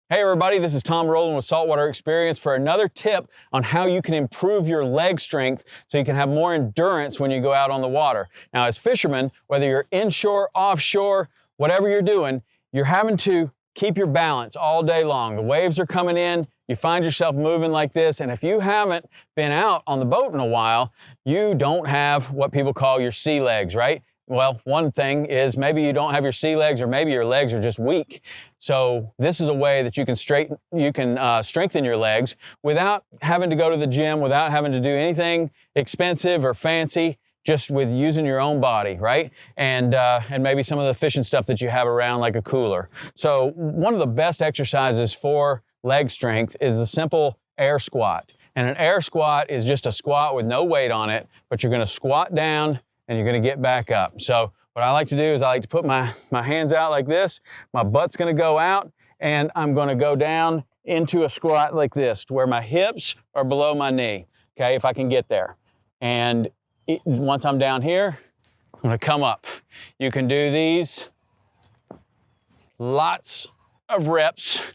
Hey everybody, this is Tom Rowland with Saltwater Experience for another tip on how you can improve your leg strength so you can have more endurance when you go out on the water. Now as fishermen, whether you're inshore, offshore, whatever you're doing, you're having to keep your balance all day long. The waves are coming in, you find yourself moving like this, and if you haven't been out on the boat in a while, you don't have what people call your sea legs, right? Well, one thing is maybe you don't have your sea legs, or maybe your legs are just weak. So this is a way that you can strengthen your legs without having to go to the gym, without having to do anything expensive or fancy, just with using your own body, right? And maybe some of the fishing stuff that you have around, like a cooler. So one of the best exercises for leg strength is the simple air squat. And an air squat is just a squat with no weight on it, but you're gonna squat down and you're gonna get back up. So what I like to do is I like to put my hands out like this, my butt's gonna go out, and I'm gonna go down into a squat like this, to where my hips are below my knee, okay, if I can get there. And once I'm down here, I'm gonna come up. You can do these lots of reps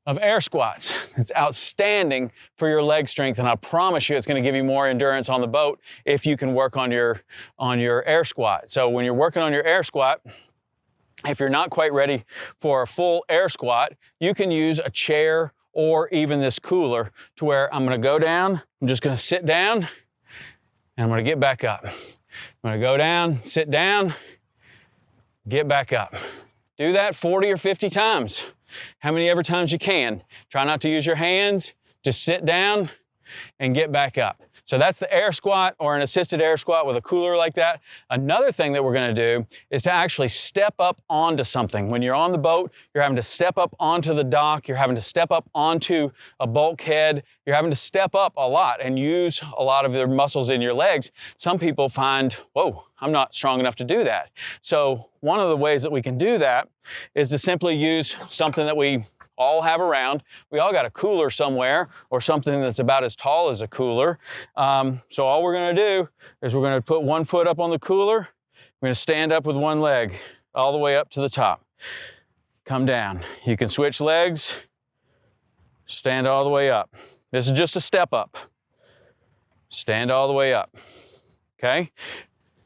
of air squats. It's outstanding for your leg strength, and I promise you it's going to give you more endurance on the boat if you can work on your air squat. So when you're working on your air squat, if you're not quite ready for a full air squat, you can use a chair or even this cooler, to where I'm going to go down, I'm just going to sit down, and I'm going to get back up. I'm going to go down, sit down, get back up. Do that 40 or 50 times. How many ever times you can. Try not to use your hands, just sit down and get back up. So that's the air squat, or an assisted air squat with a cooler like that. Another thing that we're gonna do is to actually step up onto something. When you're on the boat, you're having to step up onto the dock, you're having to step up onto a bulkhead, you're having to step up a lot and use a lot of your muscles in your legs. Some people find, whoa, I'm not strong enough to do that. So one of the ways that we can do that is to simply use something that we all have around. We all got a cooler somewhere, or something that's about as tall as a cooler. So all we're gonna do is we're gonna put one foot up on the cooler. We're gonna stand up with one leg all the way up to the top. Come down. You can switch legs, stand all the way up. This is just a step up. Stand all the way up, okay?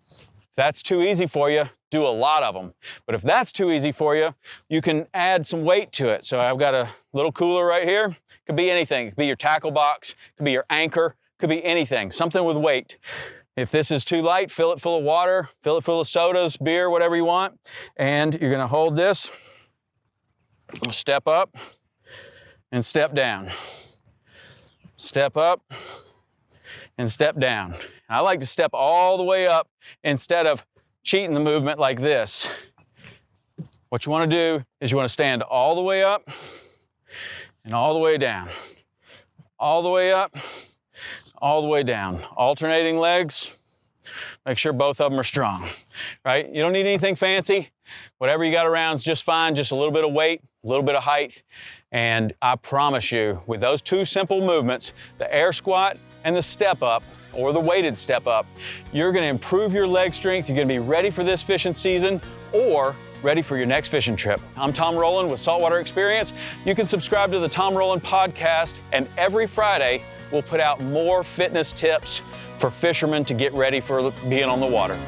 If that's too easy for you, do a lot of them. But if that's too easy for you, you can add some weight to it. So I've got a little cooler right here. Could be anything. It could be your tackle box, could be your anchor, could be anything, something with weight. If this is too light, fill it full of water, fill it full of sodas, beer, whatever you want. And you're gonna hold this, step up and step down. Step up and step down. I like to step all the way up instead of cheating the movement like this. What you want to do is you want to stand all the way up and all the way down. All the way up, all the way down. Alternating legs. Make sure both of them are strong, right? You don't need anything fancy. Whatever you got around is just fine. Just a little bit of weight, a little bit of height. And I promise you, with those two simple movements, the air squat and the step up, or the weighted step up, you're gonna improve your leg strength. You're gonna be ready for this fishing season, or ready for your next fishing trip. I'm Tom Rowland with Saltwater Experience. You can subscribe to the Tom Rowland podcast, and every Friday we'll put out more fitness tips for fishermen to get ready for being on the water.